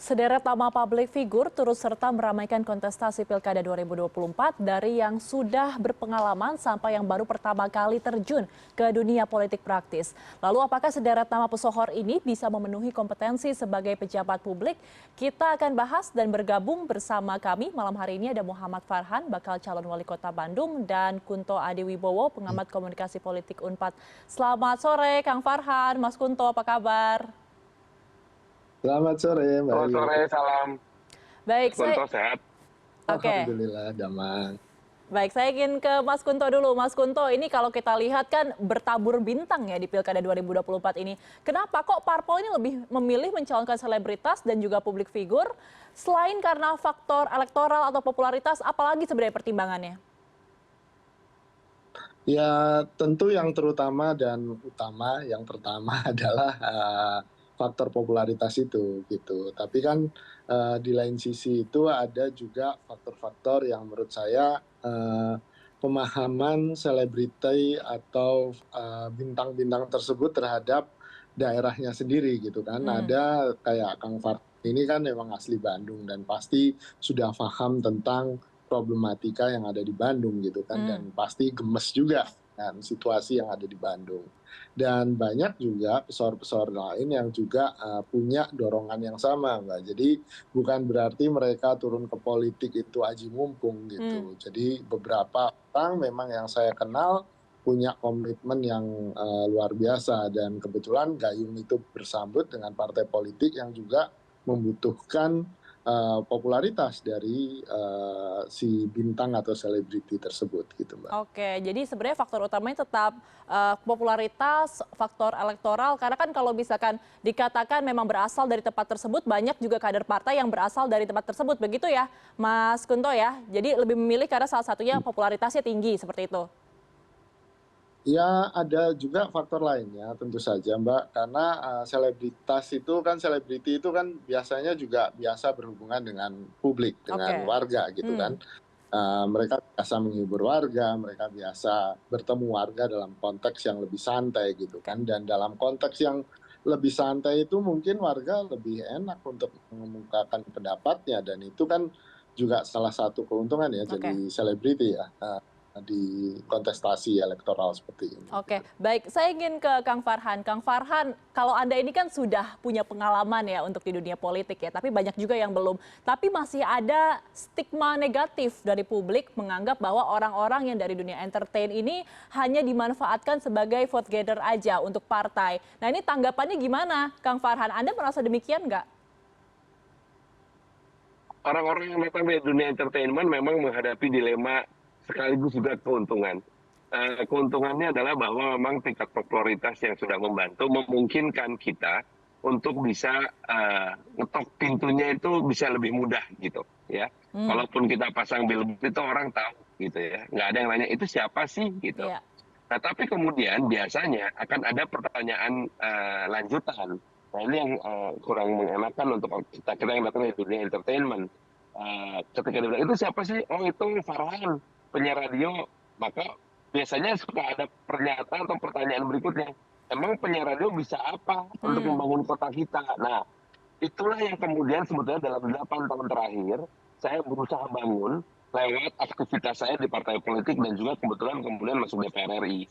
Sederet nama publik figur turut serta meramaikan kontestasi Pilkada 2024 dari yang sudah berpengalaman sampai yang baru pertama kali terjun ke dunia politik praktis. Lalu apakah sederet nama pesohor ini bisa memenuhi kompetensi sebagai pejabat publik? Kita akan bahas dan bergabung bersama kami malam hari ini ada Muhammad Farhan, bakal calon wali kota Bandung, dan Kunto Adiwibowo, pengamat komunikasi politik Unpad. Selamat sore Kang Farhan, Mas Kunto, apa kabar? Selamat sore, Mbak Selamat Ayu. sore, salam. Baik, Kunto sehat? Oke. Alhamdulillah, damang. Baik, saya ingin ke Mas Kunto dulu. Mas Kunto, ini kalau kita lihat kan bertabur bintang ya di Pilkada 2024 ini. Kenapa kok parpol ini lebih memilih mencalonkan selebritas dan juga publik figur selain karena faktor elektoral atau popularitas, apalagi sebenarnya pertimbangannya? Ya, tentu yang terutama dan utama, yang pertama adalah faktor popularitas itu, gitu. Tapi kan di lain sisi itu ada juga faktor-faktor yang menurut saya pemahaman selebriti atau bintang-bintang tersebut terhadap daerahnya sendiri, gitu kan. Ada kayak Kang Far ini kan memang asli Bandung dan pasti sudah paham tentang problematika yang ada di Bandung, gitu kan, dan pasti gemes juga dengan situasi yang ada di Bandung. Dan banyak juga pesohor-pesohor lain yang juga punya dorongan yang sama, Mbak. Jadi bukan berarti mereka turun ke politik itu aji mumpung gitu. Jadi beberapa orang memang yang saya kenal punya komitmen yang luar biasa, dan kebetulan Gayung itu bersambut dengan partai politik yang juga membutuhkan popularitas dari si bintang atau selebriti tersebut, gitu, Mbak. Oke, jadi sebenarnya faktor utamanya tetap popularitas, faktor elektoral, karena kan kalau misalkan dikatakan memang berasal dari tempat tersebut, banyak juga kader partai yang berasal dari tempat tersebut, begitu ya Mas Kunto ya? Jadi lebih memilih karena salah satunya popularitasnya tinggi, seperti itu. Ya, ada juga faktor lainnya tentu saja, Mbak, karena selebritas itu kan, selebriti itu kan biasanya juga biasa berhubungan dengan publik, dengan Oke. warga, gitu kan. Mereka biasa menghibur warga, mereka biasa bertemu warga dalam konteks yang lebih santai, gitu kan. Dan dalam konteks yang lebih santai itu mungkin warga lebih enak untuk mengemukakan pendapatnya, dan itu kan juga salah satu keuntungan ya Oke. jadi selebriti ya, di kontestasi elektoral seperti ini. Oke, baik. Saya ingin ke Kang Farhan. Kang Farhan, kalau Anda ini kan sudah punya pengalaman ya untuk di dunia politik ya, tapi banyak juga yang belum. Tapi masih ada stigma negatif dari publik menganggap bahwa orang-orang yang dari dunia entertain ini hanya dimanfaatkan sebagai vote gather aja untuk partai. Nah ini tanggapannya gimana, Kang Farhan? Anda merasa demikian nggak? Orang-orang yang datang dari dunia entertainment memang menghadapi dilema sekaligus juga keuntungan. Keuntungannya adalah bahwa memang tingkat popularitas yang sudah membantu memungkinkan kita untuk bisa ngetok pintunya itu bisa lebih mudah gitu ya. Walaupun kita pasang billboard itu orang tahu gitu ya. Nggak ada yang nanya itu siapa sih gitu. Iya. Nah, tapi kemudian biasanya akan ada pertanyaan lanjutan. Nah, ini yang kurang mengenakan untuk kita yang datang dari dunia entertainment. Ketika dibilang, itu siapa sih? Oh, itu Farhan, penyiar radio. Maka biasanya suka ada pernyataan atau pertanyaan berikutnya. Emang penyiar radio bisa apa untuk membangun kota kita? Nah, itulah yang kemudian sebetulnya dalam 8 tahun terakhir, saya berusaha bangun lewat aktivitas saya di partai politik dan juga kebetulan kemudian masuk DPR RI.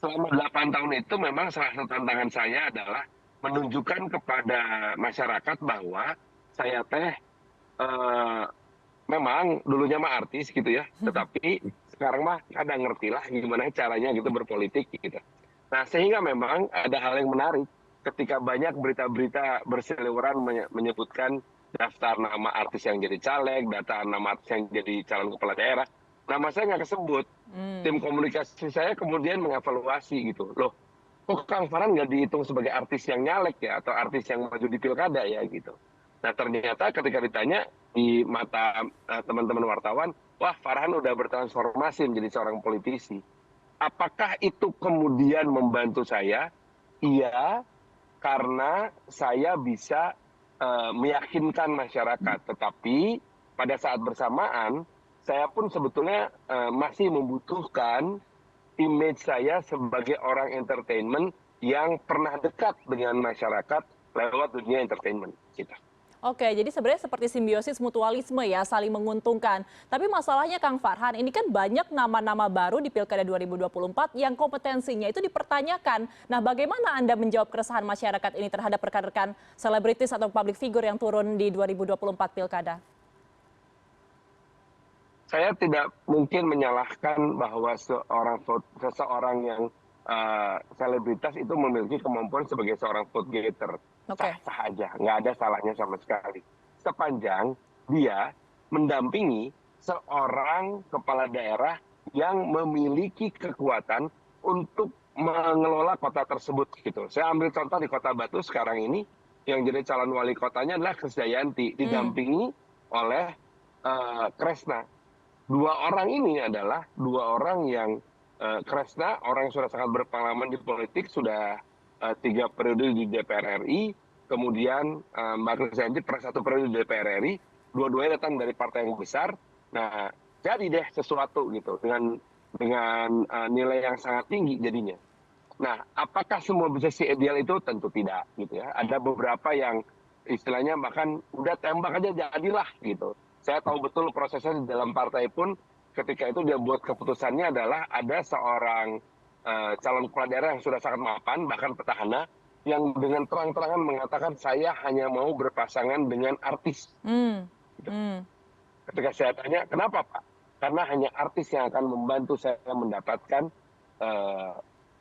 Selama 8 tahun itu memang salah satu tantangan saya adalah menunjukkan kepada masyarakat bahwa saya teh memang dulunya mah artis gitu ya, tetapi sekarang mah kadang ngerti lah gimana caranya gitu berpolitik gitu. Nah, sehingga memang ada hal yang menarik ketika banyak berita-berita berseliweran menyebutkan daftar nama artis yang jadi caleg, daftar nama artis yang jadi calon kepala daerah. Nama saya nggak kesebut. Tim komunikasi saya kemudian mengevaluasi gitu. Loh, kok Kang Farhan nggak dihitung sebagai artis yang nyalek ya, atau artis yang maju di pilkada ya gitu. Nah, ternyata ketika ditanya di mata teman-teman wartawan, wah Farhan udah bertransformasi menjadi seorang politisi. Apakah itu kemudian membantu saya? Iya, karena saya bisa meyakinkan masyarakat. Tetapi pada saat bersamaan, saya pun sebetulnya masih membutuhkan image saya sebagai orang entertainment yang pernah dekat dengan masyarakat lewat dunia entertainment kita. Oke, jadi sebenarnya seperti simbiosis mutualisme ya, saling menguntungkan. Tapi masalahnya Kang Farhan, ini kan banyak nama-nama baru di Pilkada 2024 yang kompetensinya itu dipertanyakan. Nah, bagaimana Anda menjawab keresahan masyarakat ini terhadap rekan-rekan selebritis atau public figure yang turun di 2024 Pilkada? Saya tidak mungkin menyalahkan bahwa seseorang yang selebritas itu memiliki kemampuan sebagai seorang vote getter. Oke. Sah-sah aja, nggak ada salahnya sama sekali. Sepanjang dia mendampingi seorang kepala daerah yang memiliki kekuatan untuk mengelola kota tersebut gitu. Saya ambil contoh di Kota Batu sekarang ini, yang jadi calon wali kotanya adalah Krisdayanti, didampingi oleh Kresna. Dua orang ini adalah dua orang yang Kresna, orang yang sudah sangat berpengalaman di politik, sudah 3 periode di DPR RI, kemudian Mbak Krisdayanti pernah 1 periode di DPR RI, dua-duanya datang dari partai yang besar. Nah, jadi deh sesuatu gitu dengan nilai yang sangat tinggi jadinya. Nah, apakah semua bisa ideal itu? Tentu tidak gitu ya. Ada beberapa yang istilahnya bahkan udah tembak aja jadilah gitu. Saya tahu betul prosesnya di dalam partai pun ketika itu dia buat keputusannya adalah ada seorang calon kepala daerah yang sudah sangat mapan, bahkan petahana, yang dengan terang-terangan mengatakan saya hanya mau berpasangan dengan artis. Hmm. Gitu. Hmm. Ketika saya tanya, kenapa Pak? Karena hanya artis yang akan membantu saya mendapatkan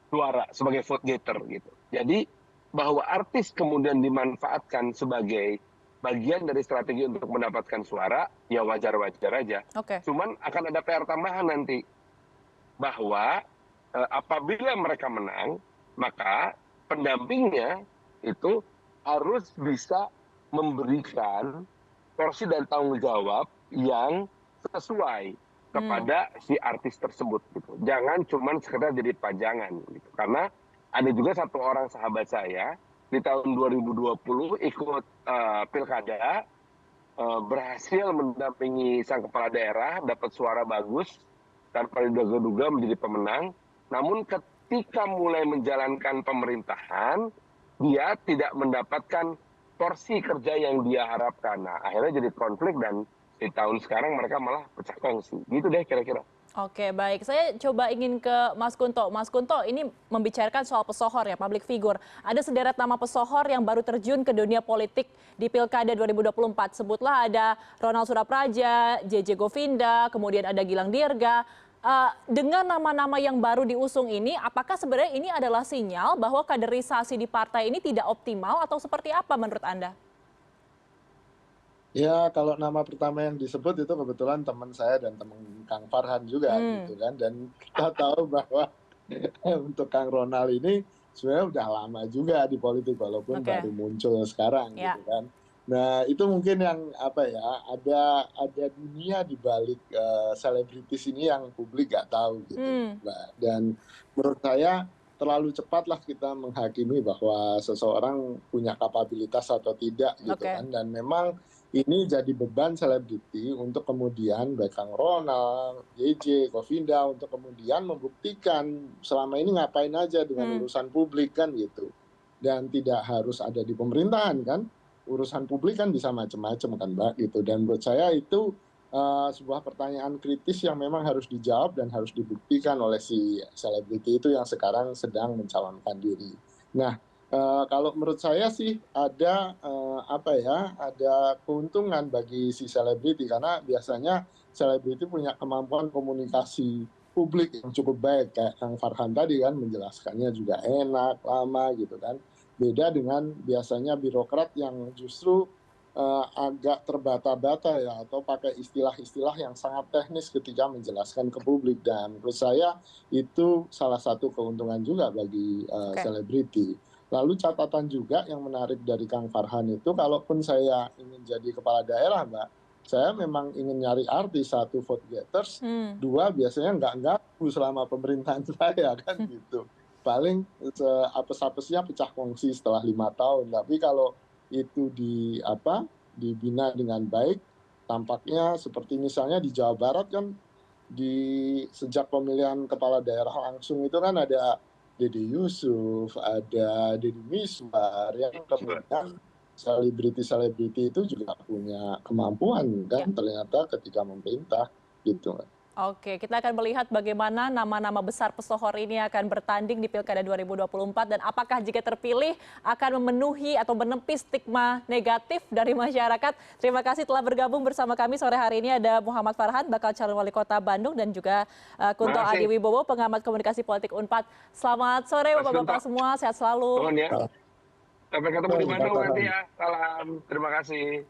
suara sebagai vote getter gitu. Jadi bahwa artis kemudian dimanfaatkan sebagai bagian dari strategi untuk mendapatkan suara, ya wajar-wajar aja. Oke. Cuman akan ada PR tambahan nanti, bahwa apabila mereka menang, maka pendampingnya itu harus bisa memberikan porsi dan tanggung jawab yang sesuai kepada si artis tersebut gitu. Jangan cuman sekedar jadi pajangan gitu. Karena ada juga satu orang sahabat saya di tahun 2020 ikut pilkada, berhasil mendampingi sang kepala daerah, dapat suara bagus tanpa diduga-duga menjadi pemenang. Namun ketika mulai menjalankan pemerintahan, dia tidak mendapatkan porsi kerja yang dia harapkan. Nah, akhirnya jadi konflik dan di tahun sekarang mereka malah pecah kongsi. Gitu deh kira-kira. Oke, baik. Saya coba ingin ke Mas Kunto. Mas Kunto, ini membicarakan soal pesohor ya, public figure. Ada sederet nama pesohor yang baru terjun ke dunia politik di Pilkada 2024. Sebutlah ada Ronald Surapraja, JJ Govinda, kemudian ada Gilang Dirga. Dengan nama-nama yang baru diusung ini, apakah sebenarnya ini adalah sinyal bahwa kaderisasi di partai ini tidak optimal atau seperti apa menurut Anda? Ya, kalau nama pertama yang disebut itu kebetulan teman saya dan teman Kang Farhan juga gitu kan. Dan kita tahu bahwa untuk Kang Ronald ini sebenarnya udah lama juga di politik walaupun Oke. baru muncul sekarang Ya. gitu kan. Nah, itu mungkin yang apa ya, ada dunia di balik selebritis ini yang publik nggak tahu gitu, Mbak. Dan menurut saya terlalu cepatlah kita menghakimi bahwa seseorang punya kapabilitas atau tidak gitu Oke. kan. Dan memang ini jadi beban selebriti untuk kemudian baik Kang Ronald, JJ, Govinda untuk kemudian membuktikan selama ini ngapain aja dengan urusan publik kan gitu. Dan tidak harus ada di pemerintahan kan. Urusan publik kan bisa macam-macam kan Mbak gitu. Dan menurut saya itu sebuah pertanyaan kritis yang memang harus dijawab dan harus dibuktikan oleh si selebriti itu yang sekarang sedang mencalonkan diri. Nah, kalau menurut saya sih ada ada keuntungan bagi si selebriti karena biasanya selebriti punya kemampuan komunikasi publik yang cukup baik kayak Kang Farhan tadi kan menjelaskannya juga enak, lama gitu kan. Beda dengan biasanya birokrat yang justru agak terbata-bata ya atau pakai istilah-istilah yang sangat teknis ketika menjelaskan ke publik dan menurut saya itu salah satu keuntungan juga bagi selebriti. Lalu catatan juga yang menarik dari Kang Farhan itu, kalaupun saya ingin jadi kepala daerah, Mbak, saya memang ingin nyari artis, 1 vote getters, 2 biasanya nggak ganggu selama pemerintahan saya kan gitu. Paling apes-apesnya pecah kongsi setelah 5 tahun. Tapi kalau itu dibina dengan baik, tampaknya seperti misalnya di Jawa Barat kan sejak pemilihan kepala daerah langsung itu kan ada Dede Yusuf, ada Deddy Miswar yang kemudian selebriti itu juga punya kemampuan kan ternyata ketika memerintah gitu kan. Oke, kita akan melihat bagaimana nama-nama besar pesohor ini akan bertanding di Pilkada 2024 dan apakah jika terpilih akan memenuhi atau menepis stigma negatif dari masyarakat. Terima kasih telah bergabung bersama kami sore hari ini. Ada Muhammad Farhan, bakal calon wali kota Bandung, dan juga Kunto Adi Wibowo, pengamat komunikasi politik Unpad. Selamat sore Bapak-Bapak semua, sehat selalu. Sampai ketemu di Bandung nanti ya. Salam, terima kasih.